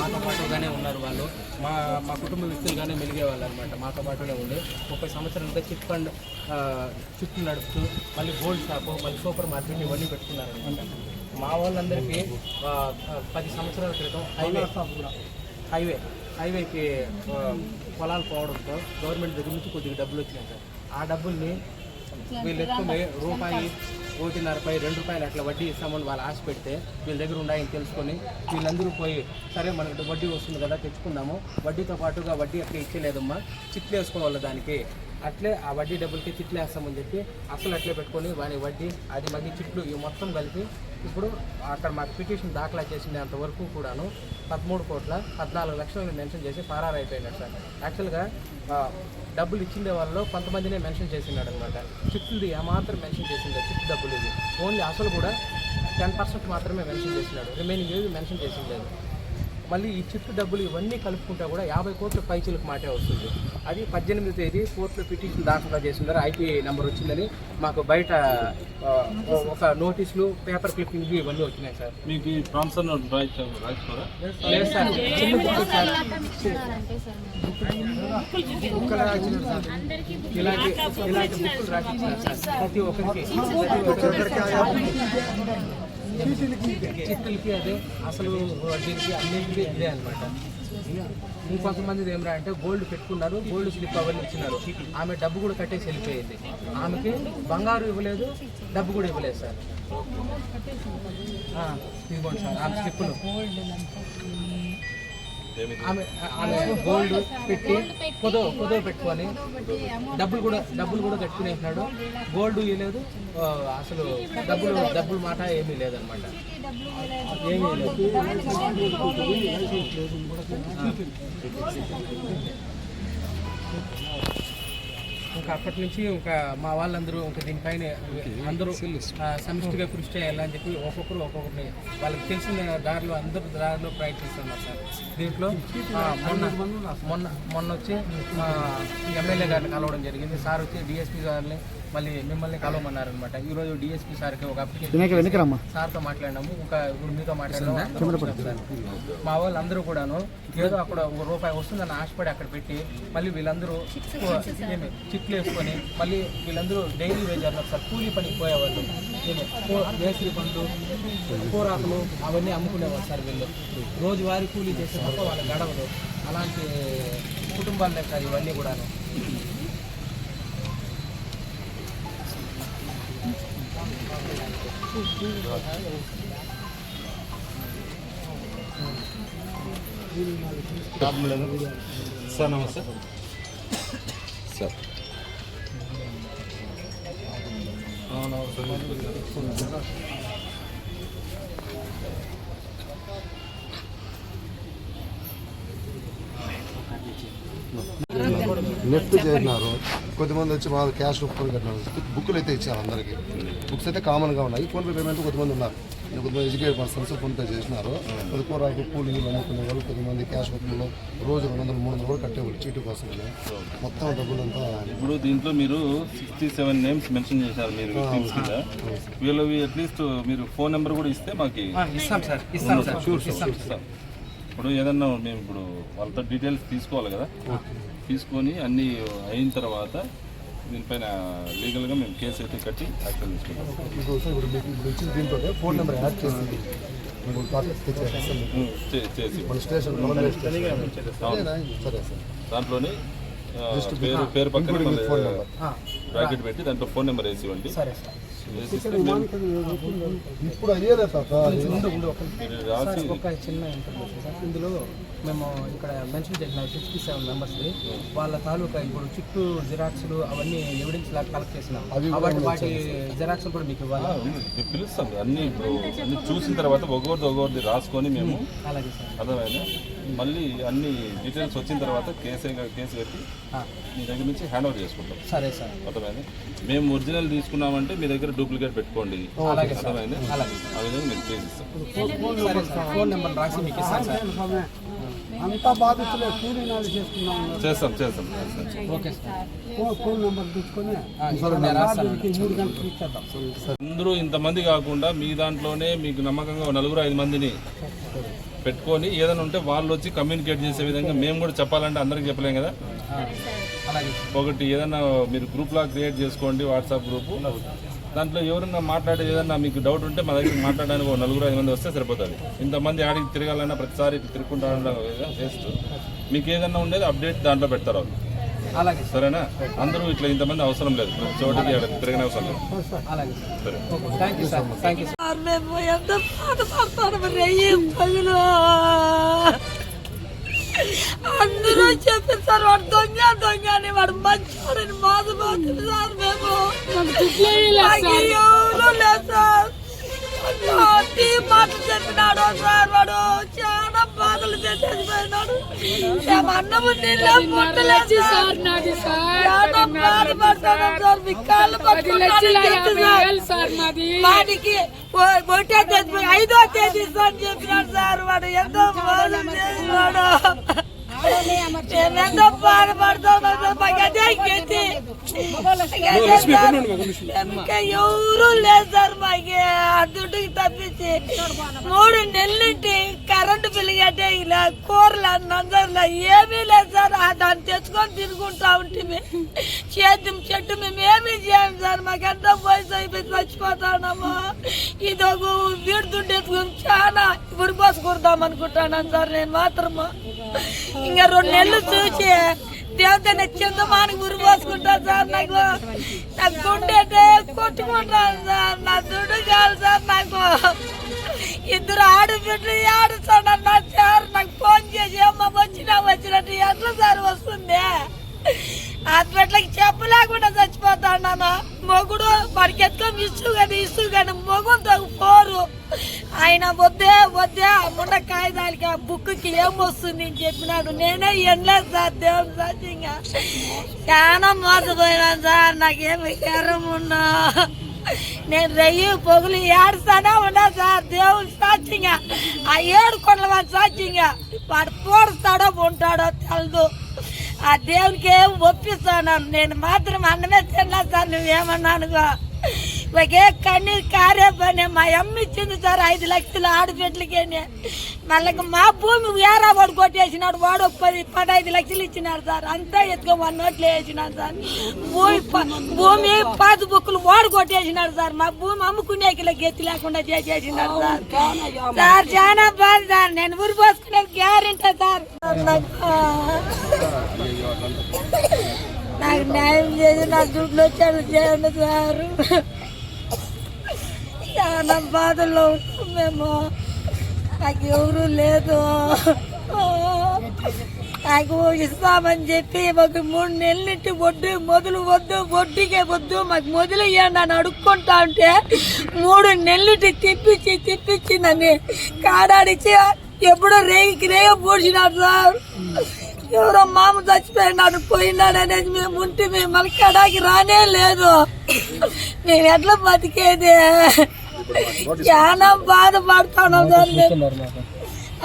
మాతో పాటుగానే ఉన్నారు వాళ్ళు. మా కుటుంబ వ్యక్తులుగానే మెలిగేవాళ్ళు అనమాట. మాతో పాటునే ఉండి 30 సంవత్సరాలుగా చిట్ ఫండ్ చుట్టూ నడుపుతూ మళ్ళీ గోల్డ్ షాపు, మళ్ళీ సూపర్ మార్కెట్ ఇవన్నీ పెట్టుకున్నారనమాట. మా వాళ్ళందరికీ 10 సంవత్సరాల క్రితం హైవేకి పొలాలు పోవడంతో గవర్నమెంట్ దగ్గర నుంచి కొద్దిగా డబ్బులు వచ్చినాయి సార్. ఆ డబ్బుల్ని వీళ్ళు ఎక్కువ రూపాయి, 1.5 2 అట్లా వడ్డీ ఇస్తామని వాళ్ళు ఆశ పెడితే వీళ్ళ దగ్గర ఉన్నాయని తెలుసుకొని వీళ్ళందరూ పోయి సరే మనకు వడ్డీ వస్తుంది కదా తెచ్చుకుందాము, వడ్డీతో పాటుగా వడ్డీ అక్కడ ఇచ్చేలేదమ్మా, చిట్లు వేసుకోవాలి దానికి, అట్లే ఆ వడ్డీ డబ్బులకి చిట్లు వేస్తామని చెప్పి అసలు అట్లే పెట్టుకొని వాని వడ్డీ అది మళ్ళీ చిట్లు ఇవి మొత్తం కలిపి ఇప్పుడు అక్కడ మాకు పిటిషన్ దాఖలా చేసినంత వరకు కూడాను 13,14,00,000 మెన్షన్ చేసి ఫరారు అయిపోయినాడు సార్. యాక్చువల్గా డబ్బులు ఇచ్చిండే వాళ్ళలో కొంతమందినే మెన్షన్ చేసినాడు అనమాట. చిట్టుది ఏమాత్రం మెన్షన్ చేసిండే చిట్టు డబ్బులు ఇది ఓన్లీ అసలు కూడా 10% మాత్రమే మెన్షన్ చేసినాడు, రిమైనింగ్ ఏవి మెన్షన్ చేసిండేది. మళ్ళీ ఈ చిట్టు డబ్బులు ఇవన్నీ కలుపుకుంటా కూడా 50 కోట్ల పైచీలకు మాటే వస్తుంది. అది 18వ తేదీ కోర్టులో పిటిషన్ దాఖలా చేసినారు. ఐపీ నెంబర్ వచ్చిందని మాకు బయట ఒక నోటీసులు, పేపర్ క్లిప్పింగ్ ఇవన్నీ వచ్చినాయి సార్. మీకు ట్రాన్స్ఫర్ లేదు సార్, చిన్న బుక్ సార్, బుక్కలు రాసినారు సార్. ఇలాంటి బుక్కులు రాసినారు సార్ ప్రతి ఒక్కరికి. చిట్టులకి అదే అసలు వడ్డీకి అన్నింటికి ఇదే అనమాట. ఇంకొంతమంది ఏమరా అంటే గోల్డ్ పెట్టుకున్నారు, గోల్డ్ స్లిప్ అవన్నీ ఇచ్చినారు, ఆమె డబ్బు కూడా కట్టేసి వెళ్ళిపోయింది. ఆమెకి బంగారు ఇవ్వలేదు, డబ్బు కూడా ఇవ్వలేదు సార్. ఇదిగోండి సార్ ఆమె స్లిప్పులు. ఆమె గోల్డ్ పెట్టి కుదో పెట్టుకొని డబ్బులు కూడా కట్టుకునేసినాడు, గోల్డ్ ఇవ్వలేదు, అసలు డబ్బులు మాట ఏమీ లేదనమాట. ఏమీ లేదు. ఇంకా అప్పటి నుంచి ఇంకా మా వాళ్ళందరూ ఇంకా దీనిపైన అందరూ సమిష్టిగా కృషి చేయాలని చెప్పి ఒక్కొక్కరిని వాళ్ళకి తెలిసిన దారిలో అందరూ దారిలో ప్రయత్నిస్తున్నారు సార్. దీంట్లో మొన్న వచ్చి మా ఎమ్మెల్యే గారిని కలవడం జరిగింది. సార్ వచ్చి డిఎస్పీ గారిని మళ్ళీ మిమ్మల్ని కలవమన్నారనమాట. ఈరోజు డిఎస్పీ సార్కి ఒక అప్లికేషన్ సార్తో మాట్లాడినాము, ఇంకా ఇప్పుడు మీతో మాట్లాడినాము. మా వాళ్ళు అందరూ కూడాను ఏదో అక్కడ ₹1 వస్తుందని ఆశపడి అక్కడ పెట్టి మళ్ళీ వీళ్ళందరూ చిట్లు వేసుకొని మళ్ళీ వీళ్ళందరూ డైలీ వేజ్ అన్నారు సార్. కూలీ పనికి పోయేవాళ్ళు, వేసవి పండ్లు, కూరాకులు అవన్నీ అమ్ముకునేవాళ్ళు సార్. వీళ్ళు రోజువారీ కూలీ చేసే తప్ప వాళ్ళ గడవదు. అలాంటి కుటుంబాలే సార్ ఇవన్నీ కూడాను. సార్ నమస్తే సార్. నెఫ్ట్ చేసినారు, కొద్దిమంది వచ్చి వాళ్ళు క్యాష్ రూపాయలు కట్టినారు. బుక్కులు అయితే ఇచ్చారు అందరికీ, బుక్స్ అయితే కామన్గా ఉన్నాయి. ఫోన్పే పేమెంట్ కొద్దిమంది ఉన్నారు, కొద్దిమంది ఎడ్యుకేటెడ్ పర్సన్స్ ఫోన్పే చేసినారు. కొద్ది కూరకు కూలీలు అనుకునే వాళ్ళు, కొద్దిమంది క్యాష్ రూపంలో రోజు 200-300 కూడా కట్టేవాళ్ళు చీటీ కోసం. మొత్తం డబ్బులంతా ఇప్పుడు దీంట్లో మీరు 67 నేమ్స్ మెన్షన్ చేశారు మీరు విక్టిమ్స్ కింద. వీళ్ళవి అట్లీస్ట్ మీరు ఫోన్ నెంబర్ కూడా ఇస్తే మాకు ఇస్తాం సార్. ఇప్పుడు ఏదన్నా మేము ఇప్పుడు వాళ్ళతో డీటెయిల్స్ తీసుకోవాలి కదా, తీసుకొని అన్నీ అయిన తర్వాత దీనిపైన లీగల్గా మేము కేసు అయితే కట్టి యాక్షన్ తీసుకుంటాం. ఇచ్చిన దీంట్లో ఫోన్ నెంబర్ యాడ్ చేసి దాంట్లోనే పేరు పక్కన బ్రాకెట్ పెట్టి దాంట్లో ఫోన్ నెంబర్ వేసి ఇవ్వండి. ఇప్పుడు అయ్యేదా రాసి ఒక చిన్న ఇన్ఫర్మేషన్ సార్. ఇందులో మేము ఇక్కడ మెన్షన్ చేసిన 67 మెంబర్స్ని వాళ్ళ తాలూకా ఇప్పుడు చిట్టు జిరాక్స్లు అవన్నీ ఎవిడెన్స్ లాగా కలెక్ట్ చేసినాం. వాటి జిరాక్స్లు కూడా మీకు ఇవ్వాలి, పిలుస్తాం. అన్ని ఇప్పుడు అన్ని చూసిన తర్వాత ఒక్కొక్కటి రాసుకొని మేము అలాగే సార్ అర్థమైనా మళ్ళీ అన్ని డీటెయిల్స్ వచ్చిన తర్వాత కేసు కట్టి మీ దగ్గర నుంచి హ్యాండ్ ఓవర్ చేసుకుంటాం. సరే సార్ అర్థమైనా మేము ఒరిజినల్ తీసుకున్నామంటే మీ దగ్గర డూప్లికేట్ పెట్టుకోండి. అర్థమైనా ఆ విధంగా మేము చేసిస్తాం. ఫోన్ నెంబర్ రాసి మీకు ఇస్తాను సార్. అంతా బాధితులే కూలీనాలు చేస్తాం. Okay sir. ఫోన్ నెంబర్ తీసుకొని 3 గంటలకు ఇచ్చేద్దాం. అందరూ ఇంతమంది కాకుండా మీ దాంట్లోనే మీకు నమ్మకంగా 4-5 మందిని పెట్టుకొని ఏదైనా ఉంటే వాళ్ళు వచ్చి కమ్యూనికేట్ చేసే విధంగా మేము కూడా చెప్పాలంటే అందరికి చెప్పలేం కదా. అలాగే ఒకటి ఏదైనా మీరు గ్రూప్లా క్రియేట్ చేసుకోండి, వాట్సాప్ గ్రూపు. దాంట్లో ఎవరన్నా మాట్లాడేది ఏదన్నా మీకు డౌట్ ఉంటే మా దగ్గర మాట్లాడడానికి 4-5 మంది వస్తే సరిపోతుంది. ఇంతమంది ఆడికి తిరగాలన్నా ప్రతిసారి తిరుగుకుంటా వేస్ట్. మీకు ఏదన్నా ఉండేది అప్డేట్ దాంట్లో పెడతారు వాళ్ళు. అలాగే సరేనా? అందరూ ఇట్లా ఇంతమంది అవసరం లేదు, చోటికి తిరగని అవసరం లేదు. అలాగే సరే, thank you sir, thank you. మేము ఎంత బాధపడతాను రెయ్యి పగులు అందరూ చెప్పేసారు వాడు దొంగ దొంగ అని, వాడు మంచివాడని బాధపడుతుంది సార్. మేము ఎవరు లేదు సార్, మాట చెప్పినాడు సార్. వాడు చాలా బాధలు చేసేసిపోయినాడు. మేము అన్నము నీళ్ళే ముట్టలేదు సార్. చాలా బాధపడతాను సార్. మీ కాళ్ళు పట్టుకుంటాను సార్. వాడికి 1వ తేదీ 5వ తేదీ సార్ చెప్పినాడు సార్. వాడు ఎంతో బాధ చేసినాడు. మేమెంతో బాధపడతాను సార్. మాకు అదే గతి, ఎవరు లేదు సార్. మాకు అదుటికి తప్పించి 3 నెలలుంటి కరెంటు బిల్లు కట్టే ఇలా కూరలు అన్నందరిలో ఏమీ లేదు సార్. దాన్ని తెచ్చుకొని తిరుగుంటా ఉంటుంది. చెట్టు మేము ఏమీ చేయం సార్. మాకు ఎంతో వయసు అయిపోయి చచ్చిపోతానమ్మా. ఇది ఒక వీడుతుండేసుకొని చాలా ఉరిపోసుకుందాం అనుకుంటాను సార్. నేను మాత్రము ఇంకా 2 నెలలు చూసి దేవతని చందమానికి ఉరిపోసుకుంటాను సార్. నాకు గుండె కొట్టుకుంటాను సార్. నా దుడ్డు కాదు సార్. నాకు 2 ఆడబిడ్డలు ఆడుతాడన్నారు సార్. నాకు ఫోన్ చేసి అమ్మ వచ్చినట్టు ఎట్లా సార్ వస్తుంది? హాస్పిటల్కి చెప్పలేకుండా చచ్చిపోతాను. మొగుడు వాడికి ఎత్తుకొని ఇస్తూ కానీ మొగుడు పోరు. ఆయన వద్దే అమ్మున్న కాగితాలకి ఆ బుక్కి ఏమొస్తుంది అని చెప్పినాడు. నేనే ఎండలేదు సార్. దేవుని సాధ్యంగా చాలా మోసపోయినాను సార్. నాకేమి కరం ఉన్నా నేను రెయ్యి పొగులు ఏడుస్తానే ఉన్నా సార్. దేవుని సాధ్యంగా ఆ 7 కొండల వాడి సాధ్యంగా వాడు పోడుస్తాడో ఉంటాడో తెలదు. ఆ దేవునికి ఏం ఒప్పిస్తాను. నేను మాత్రం అన్నమే తిన్నా సార్. నువ్వేమన్నానుగా ఒకే కన్నీరు కారే పని. మా అమ్మ ఇచ్చింది సార్ 5 లక్షలు ఆడబిడ్డలకి. మళ్ళీ మా భూమి వేరే వాడు కొట్టేసినాడు. వాడు 15 లక్షలు ఇచ్చినాడు సార్. అంతా ఎత్తుకో 1 నోట్లు వేసినాడు సార్. భూమి పాస్బుక్లు వాడు కొట్టేసినాడు సార్. మా భూమి అమ్ముకునేకి గెత్తి లేకుండా చేసేసినాడు సార్. సార్ చాలా బాధ సార్. నేను ఊరి పోసుకునే గ్యారెంటీ సార్. నాకు న్యాయం చేసి నా దుడ్లు వచ్చాడు చేయండి సార్. చాలా బాధల్లో ఉంటాం మేము. నాకు ఎవరు లేదు. నాకు ఇస్తామని చెప్పి ఒక 3 నెలలింటి వడ్డీ మొదలు వడ్డీకే వద్దు మాకు మొదలు ఇవ్వండి అని అడుక్కుంటా ఉంటే 3 నెలలింటి తిప్పించి నన్ను కాడాడిచ్చి ఎప్పుడో రేగ పూడ్చినాడు సార్. ఎవరో మామ చచ్చిపోయినాడు పోయినాడు అనేది మేము ఉంటే మేము మళ్ళీ కడాకి రానే లేదు. మేము ఎట్లా బతికేది? చాలా బాధపడతాను సార్.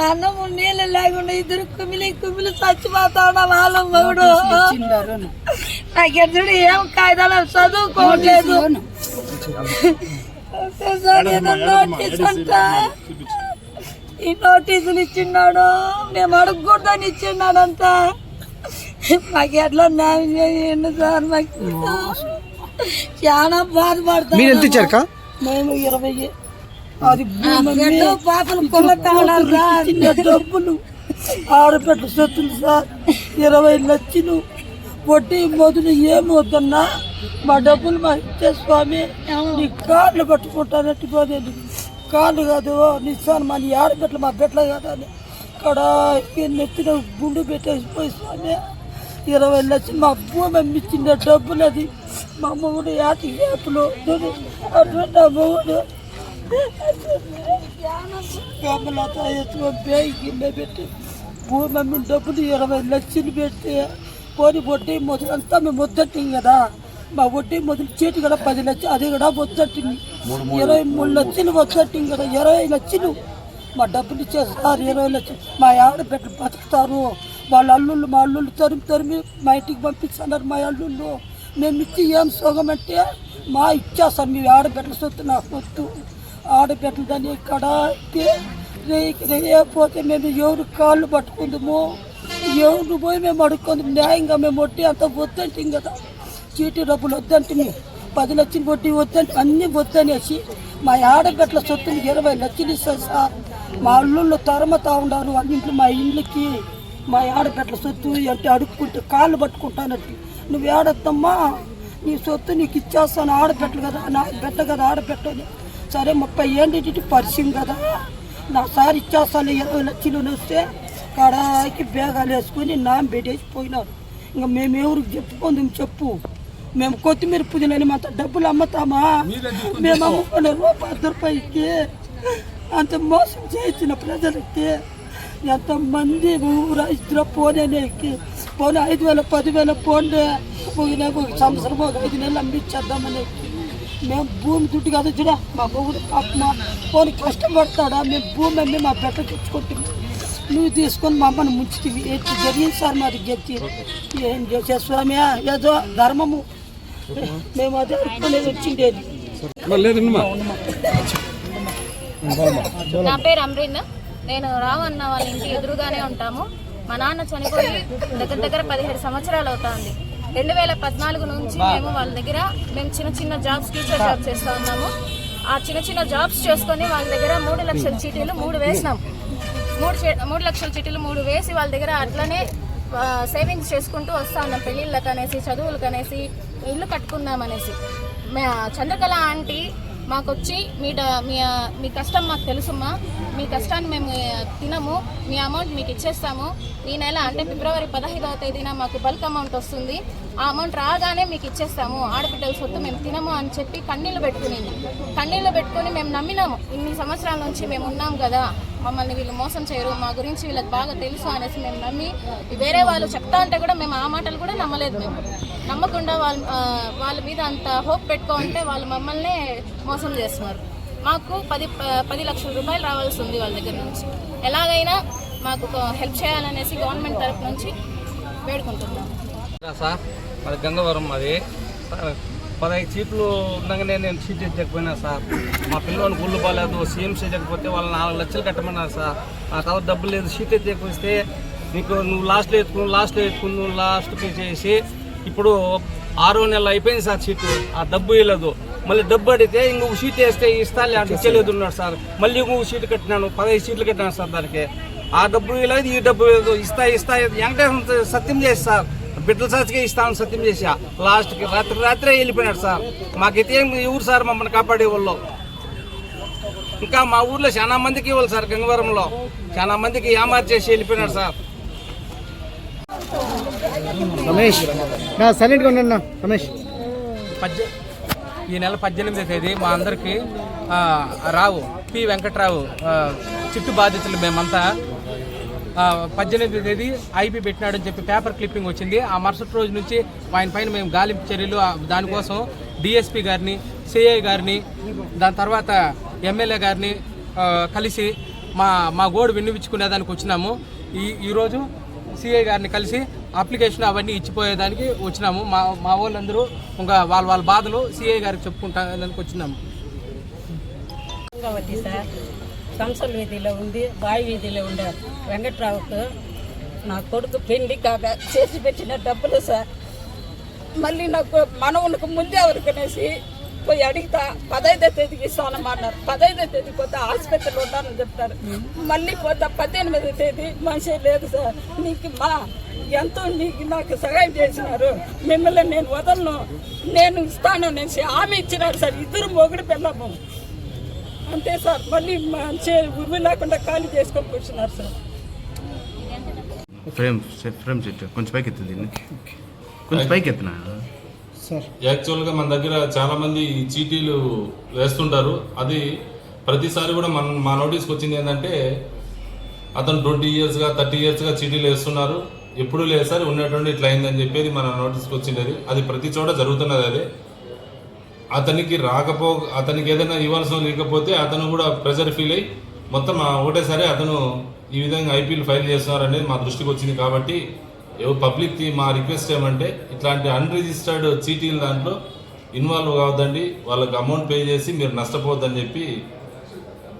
అన్నము నీళ్ళు లేకుండా 2 కుమిలి చచ్చిపోతాడు వాళ్ళ మగుడు. నాకు ఎదురు ఏం కాగితాలు చదువుకోలేదు. ఈ నోటీసులు ఇచ్చిన్నాడు. మేము అడుగుకూడదని ఇచ్చిన్నాడంతా. మాకు ఎట్లా న్యాయం చేయండి సార్. మాకు చాలా బాధపడతాం. మేము 20 అది పాపలు కొల్ల డబ్బులు ఆడపెట్టు సొత్తులు సార్. 20 లక్షలు వడ్డీ మొదలు ఏమి వద్దన్నా మా డబ్బులు మా ఇచ్చే స్వామి. నీ కార్లు పట్టుకుంటానట్టు పోలేదు. కార్లు కాదు నిస్తాను మా నీ ఆడబెట్టలు మా బెట్టలు కాదు అని ఇక్కడ నెత్తిన గుండు పెట్టేసిపోయి స్వామి. 20 లక్షలు మా భూమి అమ్మిచ్చిండే డబ్బులు. అది మా మొగుడు యాటి వేపులు అటువంటి ఆ మొగుడు గమ్మలతో ఎత్తుకొని బేగి కింద పెట్టి భూమి అమ్మిన డబ్బులు 20 లక్షలు పెట్టి పోని వడ్డీ మొదలు అంతా మేము వద్దట్టింది కదా. మా వడ్డీ మొదలు చీటి కూడా 10 లక్షలు అది కూడా వద్దట్టింది. 23 లక్షలు వద్దట్టింది కదా. 20 లక్షలు మా డబ్బులు ఇచ్చేస్తారు. 20 లక్షలు మా ఆడబిడ్డలు బతుకుతారు. వాళ్ళ అల్లుళ్ళు మా అల్లుళ్ళు తరిమి మా ఇంటికి పంపిస్తున్నారు. మా అల్లుళ్ళు మేము ఇచ్చి ఏం సోగమంటే మా ఇచ్చేస్తాం. మీ ఆడబిడ్డల సొత్తు నాకు వద్దు. ఆడబిడ్డలు దాన్ని ఇక్కడ ఏ పోతే మేము ఎవరు కాళ్ళు పట్టుకుందాము, ఎవరు పోయి మేము అడుక్కుందాం. న్యాయంగా మేము వడ్డీ అంత వద్దంటాం కదా, చీటీ డబ్బులు వద్దంటే 10 లక్షలు వడ్డీ వద్దంటే అన్నీ వద్దనేసి మా ఆడగట్ల సొత్తులు 20 లక్షలు ఇస్తారు సార్. మా అల్లుళ్ళు తరమతా ఉన్నారు అన్నింట్లో. మా ఇండ్లకి మా ఆడగట్ల సొత్తు అంటే అడుక్కుంటే కాళ్ళు పట్టుకుంటానంటే, నువ్వు ఏడద్దమ్మా నీ సొత్తు నీకు ఇచ్చేస్తాను, ఆడబెట్టలు కదా నా బిడ్డ కదా ఆడబెట్టని. సరే 30 ఏళ్ళ పరిచయం కదా, నా సార్ ఇచ్చేస్తాను 20 లక్షలు వస్తే కడాకి బేగాలు వేసుకొని నాన్న పెట్టేసి పోయినారు. ఇంకా మేము ఎవరికి చెప్పుకుందాం చెప్పు? మేము కొత్తిమీర పుదీనని అంత డబ్బులు అమ్ముతామా? మేము అమ్ముకునే రూపాయికి అంత మోసం చేయించిన ప్రజలకి ఎంతమంది ఊరా ఇద్దరు పోనేకి పోనీ 5,000 10,000 పోండి ఒక సంవత్సరం ఒక 5 నెలలు అమ్మిచ్చేద్దామని. మేము భూమి దుడ్డు కదా చూడ మా ఊరు మా పోనీ కష్టపడతాడా? మేము భూమి అమ్మి మా బిడ్డ తెచ్చుకుంటుంది, నువ్వు తీసుకొని మా అమ్మని ముంచుతుంది. ఎట్టి జరిగింది సార్ మాది గెచ్చి. ఏం చేసే స్వామి, ఏదో ధర్మము మేము అదే అనుకునేది వచ్చిండేది. నా పేరు అమ్రిన్. నేను రావన్న వాళ్ళ ఇంటి ఎదురుగానే ఉంటాము. మా నాన్న చనిపోయి దగ్గర 17 సంవత్సరాలు అవుతుంది. 2014 నుంచి మేము వాళ్ళ దగ్గర చిన్న చిన్న జాబ్స్, టీచర్ జాబ్స్ చేస్తూ ఉన్నాము. ఆ చిన్న జాబ్స్ చేసుకొని వాళ్ళ దగ్గర 3 లక్షల చీటీలు 3 వేసినాం. 3 లక్షల చీటీలు 3 వేసి వాళ్ళ దగ్గర అట్లనే సేవింగ్స్ చేసుకుంటూ వస్తూ ఉన్నాం. పెళ్ళిళ్ళకి అనేసి, చదువులకు అనేసి, ఇల్లు కట్టుకుందామనేసి. చంద్రకళ ఆంటీ మాకొచ్చి మీ కష్టం మాకు తెలుసమ్మా, మీ కష్టాన్ని మేము తినము, మీ అమౌంట్ మీకు ఇచ్చేస్తాము. ఈ నెల అంటే ఫిబ్రవరి 15వ తేదీన మాకు బల్క్ అమౌంట్ వస్తుంది, ఆ అమౌంట్ రాగానే మీకు ఇచ్చేస్తాము, ఆడబిడ్డల సొత్తు మేము తినము అని చెప్పి కన్నీళ్ళు పెట్టుకుని మేము నమ్మినాము. ఇన్ని సంవత్సరాల నుంచి మేము ఉన్నాం కదా, మమ్మల్ని వీళ్ళు మోసం చేయరు, మా గురించి వీళ్ళకి బాగా తెలుసు అనేసి మేము నమ్మి, వేరే వాళ్ళు చెప్తా అంటే కూడా మేము ఆ మాటలు కూడా నమ్మలేదు. మేము నమ్మకుండా వాళ్ళ మీద అంత హోప్ పెట్టుకుంటే వాళ్ళు మమ్మల్ని మోసం చేస్తున్నారు. మాకు 10 లక్షల రూపాయలు రావాల్సి ఉంది వాళ్ళ దగ్గర నుంచి. ఎలాగైనా మాకు హెల్ప్ చేయాలనేసి గవర్నమెంట్ తరఫు నుంచి వేడుకుంటున్నాం. సార్ మరి గంగవరం అది 15 సీట్లు ఉండగానే నేను సీట్ ఎచ్చకపోయినా సార్. మా పిల్లవాడికి గుళ్ళు బాగాలేదు, సీఎం చేయకపోతే వాళ్ళు 4 లక్షలు కట్టమన్నారు సార్. నా కాదు డబ్బులు లేదు, సీట్ ఎచ్చకపోతే నువ్వు లాస్ట్లో ఎత్తుకుని లాస్ట్కి చేసి ఇప్పుడు 6వ నెల అయిపోయింది సార్ సీటు, ఆ డబ్బు ఇవ్వలేదు. మళ్ళీ డబ్బు అడిగితే ఇంకొక సీట్ వేస్తే ఇస్తాలే అంటే ఇచ్చలేదు ఉన్నాడు సార్. మళ్ళీ ఇంకొక సీటు కట్టినాను, 15 సీట్లు కట్టినాను సార్. దానికి ఆ డబ్బు ఇవ్వలేదు, ఈ డబ్బు ఇవ్వలేదు. ఇస్తా వెంకటేశ్వర సత్యం చేసి సార్, బిడ్డల సాక్షిగా ఇస్తామని సత్యం చేసా. లాస్ట్కి రాత్రే వెళ్ళిపోయినాడు సార్. మాకైతే ఎవరు సార్ మమ్మల్ని కాపాడే వాళ్ళు? ఇంకా మా ఊర్లో చాలా మందికి ఇవ్వాలి సార్, గంగవరంలో చాలా మందికి ఏమార్ చేసి వెళ్ళిపోయినాడు సార్. రమేష్ సైలెంట్గా ఉన్నా. రమేష్, ఈ నెల 18వ తేదీ మా అందరికీ రావు పి వెంకట్రావు చిట్టు బాధితులు మేమంతా 18వ తేదీ ఐపీ పెట్టినాడని చెప్పి పేపర్ క్లిప్పింగ్ వచ్చింది. ఆ మరుసటి రోజు నుంచి ఆయన పైన మేము గాలింపు చర్యలు దానికోసం డిఎస్పీ గారిని, సిఐ గారిని, దాని తర్వాత ఎమ్మెల్యే గారిని కలిసి మా గోడు విన్నవించుకునేదానికి వచ్చినాము. ఈరోజు సిఐ గారిని కలిసి అప్లికేషన్ అవన్నీ ఇచ్చిపోయేదానికి వచ్చినాము. మా వాళ్ళందరూ ఇంకా వాళ్ళ బాధలు సిఐ గారికి చెప్పుకుంటానికి వచ్చినాము. సార్ సంసల్ వీధిలో ఉంది, బావి వీధిలో ఉండే వెంకట్రావుకు నా కొడుకు పెళ్లి కాక చేసి పెట్టిన డబ్బులు సార్. మళ్ళీ నాకు మనవునికి ముందే ఎవరికనేసి పోయి అడిగితా 15వ తేదీకి ఇస్తానమన్నారు. 15వ తేదీ పోతే ఆసుపత్రిలో ఉంటానని చెప్తారు. మళ్ళీ పోతే 18వ తేదీ మనిషి లేదు సార్. నీకు ఎంతో నాకు సహాయం చేసినారు, మిమ్మల్ని నేను వదలను, నేను ఇస్తాను అనేసి హామీ ఇచ్చినారు సార్. ఇద్దరు మొగుడు పిల్లము అంతే సార్. మళ్ళీ ఉరువు లేకుండా ఖాళీ చేసుకొని కూర్చున్నారు సార్. కొంచెం పైకి ఎత్తునా. యాక్చువల్గా మన దగ్గర చాలా మంది చీటీలు వేస్తుంటారు. అది ప్రతిసారి కూడా మా నోటీస్కి వచ్చింది ఏంటంటే అతను 20 ఇయర్స్గా 30 ఇయర్స్గా చీటీలు వేస్తున్నారు, ఎప్పుడు లేదు సార్, ఉన్నటువంటి ఇట్లా అయిందని చెప్పేది మన నోటీస్కి వచ్చింది. అది ప్రతి చోట జరుగుతున్నది. అదే అతనికి ఏదైనా ఇవ్వాల్సిన లేకపోతే అతను కూడా ప్రెజర్ ఫీల్ అయ్యి మొత్తం ఒకటేసారి అతను ఈ విధంగా ఐపీఎల్ ఫైల్ చేస్తున్నారు అనేది మా దృష్టికి వచ్చింది. కాబట్టి పబ్లిక్కి మా రిక్వెస్ట్ ఏమంటే ఇట్లాంటి అన్రిజిస్టర్డ్ చీటీల దాంట్లో ఇన్వాల్వ్ కావద్దండి, వాళ్ళకి అమౌంట్ పే చేసి మీరు నష్టపోవద్దని చెప్పి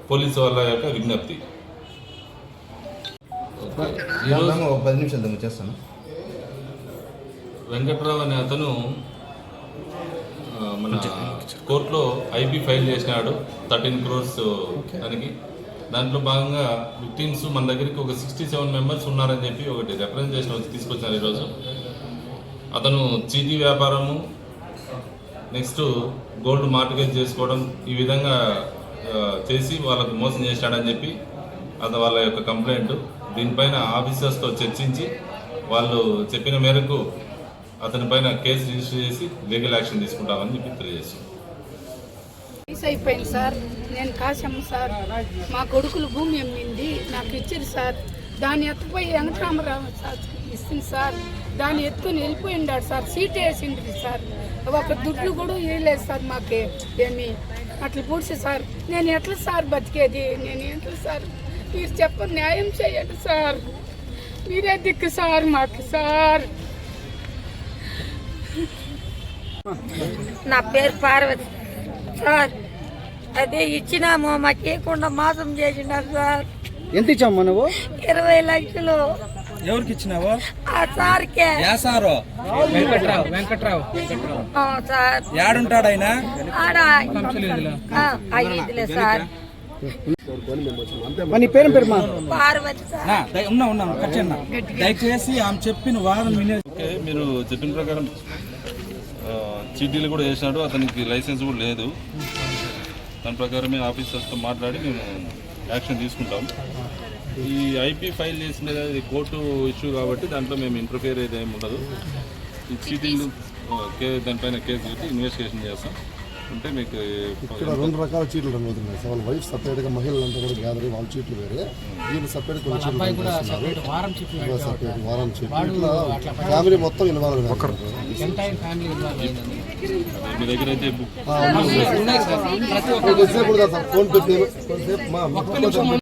పోలీసు వాళ్ళ యొక్క విజ్ఞప్తి. ఒక 10 నిమిషాలు వచ్చేస్తాను. వెంకట్రావు అనే అతను మన కోర్టులో ఐపీ ఫైల్ చేసినాడు 13 crores దానికి. దాంట్లో భాగంగా విక్టిమ్స్ మన దగ్గరికి ఒక 67 మెంబర్స్ ఉన్నారని చెప్పి ఒకటి రిప్రజెంటేషన్ వచ్చి తీసుకొచ్చారు ఈరోజు. అతను చీటీ వ్యాపారము, నెక్స్ట్ గోల్డ్ మార్టిగేజ్ చేసుకోవడం, ఈ విధంగా చేసి వాళ్ళకు మోసం చేశాడని చెప్పి అది వాళ్ళ యొక్క కంప్లైంట్. దీనిపైన ఆఫీసర్స్తో చర్చించి వాళ్ళు చెప్పిన మేరకు అతని పైన కేసు రిజిస్టర్ చేసి లీగల్ యాక్షన్ తీసుకుంటామని చెప్పి తెలియజేస్తాం. అయిపోయింది సార్. నేను కాశమ్మ సార్. మా కొడుకులు భూమి అమ్మింది నాకు ఇచ్చారు సార్. దాన్ని ఎత్తుపోయి వెంకటరామరావు సార్ ఇస్తుంది సార్. దాన్ని ఎత్తుని వెళ్ళిపోయిండాడు సార్. సీట్ వేసింది సార్. ఒక దుడ్లు కూడా వేయలేదు సార్. మాకే ఏమి అట్లా పూడ్చి సార్. నేను ఎట్లా సార్ బతికేది? నేను ఎట్లా సార్? మీరు చెప్పండి, న్యాయం చేయండి సార్. మీరే దిక్కు సార్ మాకు సార్. నా పేరు పార్వతి సార్. అదే ఇచ్చినాము, మాకు ఇవ్వకుండా మోసం చేసినారు సార్. ఎంత ఇచ్చామ్మా నువ్వు? 20 లక్షలు. ఎవరికి ఇచ్చినావు? ఆ సార్కే. Sir Venkatrao sir. ఏడుంటాడు ఆయన? ఆడ ఐదులే సార్. నీ పేరు పేరుమా? పార్వతి సార్. ఉన్నా ఖచ్చితంగా దయచేసి ఆమె చెప్పిన వాదన వినే. ఓకే, మీరు చెప్పిన ప్రకారం చీటీలు కూడా చేసినాడు, అతనికి లైసెన్స్ కూడా లేదు. దాని ప్రకారమే ఆఫీసర్స్తో మాట్లాడి మేము యాక్షన్ తీసుకుంటాం. ఈ ఐపీ ఫైల్ చేసినది అది కోర్టు ఇష్యూ కాబట్టి దాంట్లో మేము ఇంటర్ఫియర్ అయితే ఏమి ఉండదు. ఈ చీటీలు దానిపైన కేసు పెట్టి ఇన్వెస్టిగేషన్ చేస్తాం. అంటే మీకు ఇక్కడ 2 రకాల చీట్లు రన్ అవుతున్నాయి సార్. వాళ్ళ వైఫ్ సపరేట్గా, మహిళలంతా కూడా గ్యాదర్ అయ్యి వాళ్ళ చీట్లు వేరే, వీళ్ళు సపరేట్ కొన్ని చీట్లు సపరేట్ వారం చీట్లు. ఇట్లా ఫ్యామిలీ మొత్తం ఇన్వాల్వ్ మీ దగ్గర అయితే ఫోన్ పెట్టి